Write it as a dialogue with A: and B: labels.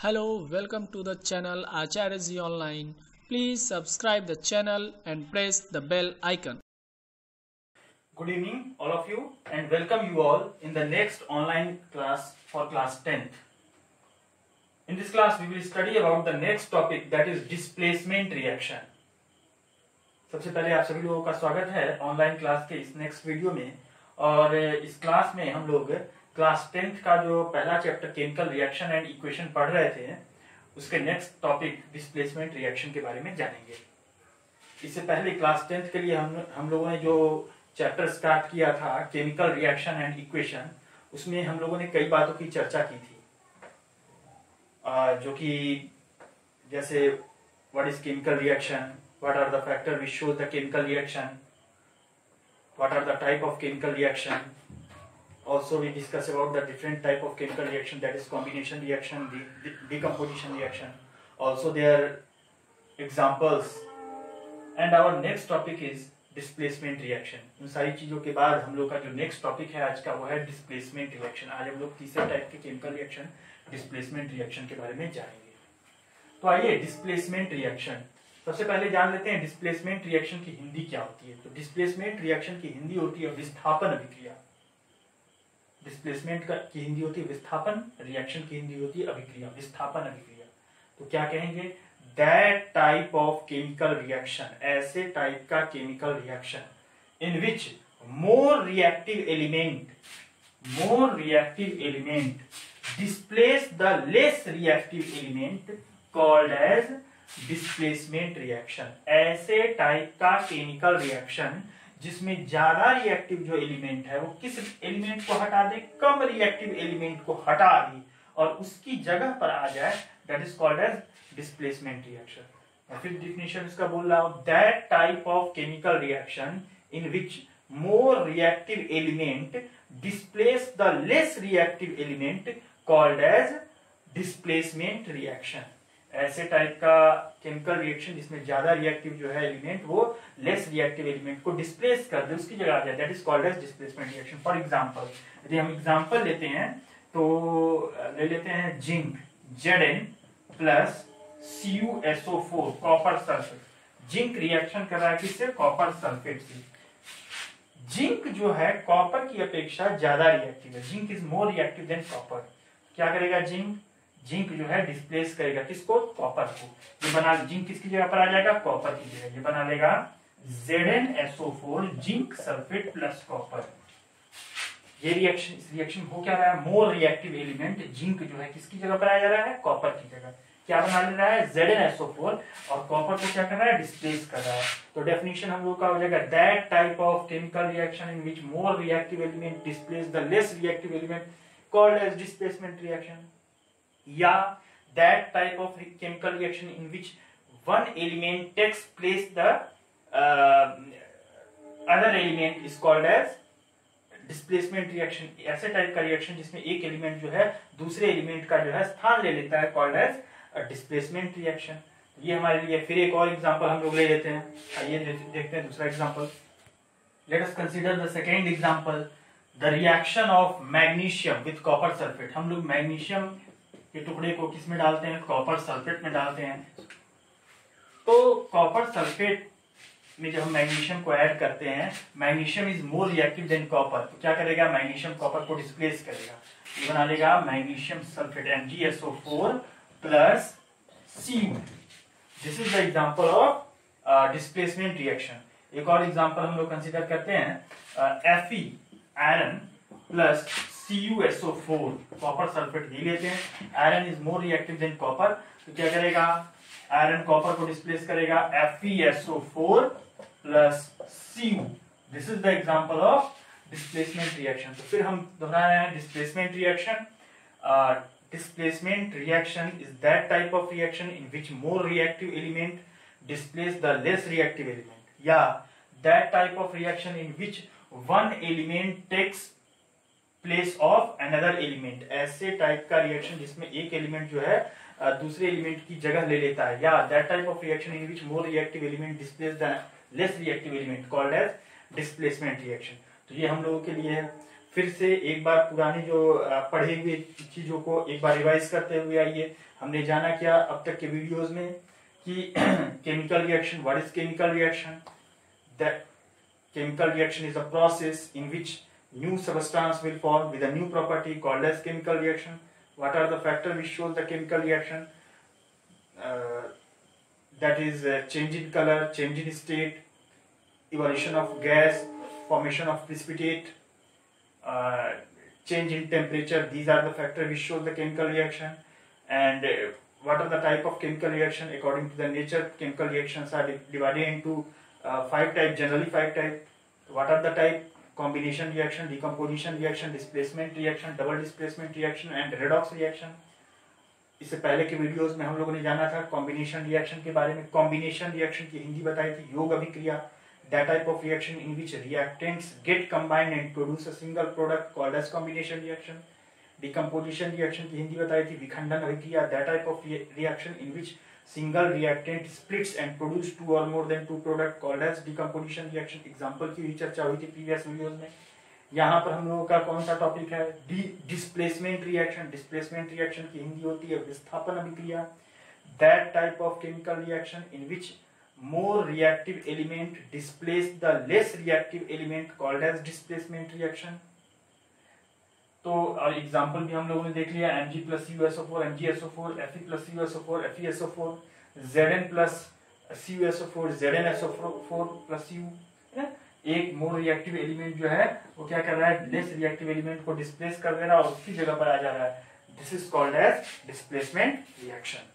A: Hello, welcome to the channel Acharya Ji Online. Please subscribe the channel and press the bell icon.
B: Good evening all of you and welcome you all in the next online class for class 10th. In this class we will study about the next topic, that is displacement reaction. सबसे पहले आप सभी लोगों का स्वागत है online class के इस नेक्स्ट वीडियो में। और इस क्लास में हम लोग क्लास 10th का जो पहला chapter chemical reaction and equation पढ़ रहे थे, उसके नेक्स्ट टॉपिक डिस्प्लेसमेंट रिएक्शन के बारे में जानेंगे। इससे पहले क्लास 10th के लिए हम लोगों ने जो चैप्टर स्टार्ट किया था केमिकल रिएक्शन एंड इक्वेशन, उसमें हम लोगों ने कई बातों की चर्चा की थी, जो कि जैसे what is chemical reaction, what are the factors which show the chemical reaction, what are the type of chemical reaction. Also we discuss about the different type of chemical reaction, that is combination reaction, decomposition reaction, also their examples. And our next topic is displacement reaction. इन सारी चीजों के बाद हम लोग का जो next topic है आज का वो है डिस्प्लेसमेंट रिएक्शन। आज हम लोग तीसरे टाइप के केमिकल रिएक्शन डिस्प्लेसमेंट रिएक्शन के बारे में जानेंगे। तो आइए डिस्प्लेसमेंट रिएक्शन सबसे पहले जान लेते हैं डिस्प्लेसमेंट रिएक्शन की हिंदी क्या होती है। तो डिस्प्लेसमेंट रिएक्शन की हिंदी होती है विस्थापन अभिक्रिया। डिस्प्लेसमेंट की हिंदी होती है विस्थापन, रिएक्शन की हिंदी होती है अभिक्रिया, विस्थापन अभिक्रिया। तो क्या कहेंगे, that type of chemical reaction, ऐसे टाइप का chemical reaction in which more reactive element displace the less reactive element called as displacement reaction. ऐसे टाइप का केमिकल रिएक्शन जिसमें ज्यादा रिएक्टिव जो एलिमेंट है वो किस एलिमेंट को हटा दे, कम रिएक्टिव एलिमेंट को हटा दी और उसकी जगह पर आ जाए, that is called as displacement reaction. फिर डिफिनेशन इसका बोल रहा हूं, that type of chemical reaction in which more reactive element displace the less reactive element called as displacement reaction. ऐसे टाइप का केमिकल रिएक्शन जिसमें ज्यादा रिएक्टिव जो है एलिमेंट वो लेस रिएक्टिव एलिमेंट को डिस्प्लेस कर दे, उसकी जगह आ जाए, that is called as displacement reaction. For example यदि हम एग्जांपल लेते हैं तो ले लेते हैं zinc Zn plus CuSO4 copper sulphate. Zinc reaction कर रहा है किससे, कॉपर सल्फेट से। जिंक जो है कॉपर की अपेक्षा ज्यादा रिएक्टिव है, zinc is more reactive than copper. क्या करेगा जिंक जो है डिस्प्लेस करेगा किसको, कॉपर को। ये बना जिंक किसकी जगह पर आ जाएगा, कॉपर की जगह। ये बना लेगा ZnSO4 zinc sulphate plus copper. ये रिएक्शन, इस रिएक्शन हो क्या रहा है, मोर रिएक्टिव एलिमेंट जिंक जो है किसकी जगह पर आ जा रहा है, कॉपर की जगह। क्या बना ले रहा है, ZnSO4, और कॉपर को क्या कर रहा है, डिस्प्लेस कर रहा है। तो डेफिनेशन हम लोग का हो जाएगा, that type of chemical reaction in which more reactive element displace the less reactive element called as displacement reaction. या that type of chemical reaction in which one element takes place the other element is called as displacement reaction। ऐसे type का reaction जिसमें एक element जो है दूसरे element का जो है स्थान ले लेता है, called as डिस्प्लेसमेंट रिएक्शन। ये हमारे लिए फिर एक और एग्जांपल हम लोग ले लेते हैं। आइए देखते हैं दूसरा example. Let us consider the second example, the reaction of magnesium with copper sulphate. हम लोग मैग्नीशियम के टुकड़े को किस में डालते हैं, कॉपर सल्फेट में डालते हैं। तो कॉपर सल्फेट में जब हम मैग्नीशियम को ऐड करते हैं, magnesium is more reactive than copper. तो क्या करेगा, मैग्नीशियम कॉपर को डिस्प्लेस करेगा। ये बना लेगा magnesium sulphate MgSO4 plus Cu। This is the example of displacement reaction. एक और एग्जांपल हम लोग कंसीडर करते हैं, Fe iron plus CuSO4 copper sulphate ले लेते हैं। Iron is more reactive than copper, तो क्या करेगा, आयरन कॉपर को डिस्प्लेस करेगा, FeSO4 plus Cu। This is the example of displacement reaction. तो फिर हम दोहरा रहे हैं displacement reaction. Displacement reaction is that type of reaction in which more reactive element displace the less reactive element. या that type of reaction in which one element takes place of another element. ऐसे type का reaction जिसमें एक element जो है दूसरे element की जगह ले लेता है। या that type of reaction in which more reactive element displace the less reactive element called as displacement reaction. तो ये हम लोगों के लिए है। फिर से एक बार पुरानी जो पढ़े हुए चीजों को एक बार रिवाइज करते हुए आइए। हमने जाना क्या अब तक के वीडियोस में कि chemical reaction, what is chemical reaction? That chemical reaction is a process in which new substance will form with a new property called as chemical reaction. What are the factors which shows the chemical reaction? That is change in color, change in state, evolution of gas, formation of precipitate, change in temperature. These are the factors which show the chemical reaction. And what are the type of chemical reaction? According to the nature, chemical reactions are divided into 5 types, generally 5 types. What are the type? Combination reaction, decomposition reaction, displacement reaction, double displacement reaction and redox reaction. इससे पहले के videos में हम लोगों ने जाना था combination reaction के बारे में। कॉम्बिनेशन रिएक्शन की हिंदी बताई थी योग अभिक्रिया। That type of reaction in which reactants get combined and produce a single product called as combination reaction. Decomposition reaction की हिंदी बताई थी विखंडन अभिक्रिया। That type of reaction in which single reactant splits and produce 2 or more than 2 product called as decomposition reaction. Example की भी चर्चा हुई थी प्रीवियस वीडियोस में। यहाँ पर हम लोगों का कौन सा टॉपिक है? Displacement reaction. डिस्प्लेसमेंट रिएक्शन की हिंदी होती है विस्थापन अभिक्रिया। That type of chemical reaction in which more reactive element displace the less reactive element called as displacement reaction. तो एग्जाम्पल भी हम लोगों ने देख लिया Mg plus CuSO4 MgSO4, Fe plus CuSO4 FeSO4, Zn plus CuSO4 ZnSO4 plus Cu। एक मोर reactive element जो है वो क्या कर रहा है? लेस रिएक्टिव एलिमेंट को डिस्प्लेस कर दे रहा है और उसकी जगह पर आ जा रहा है। This is called as displacement reaction.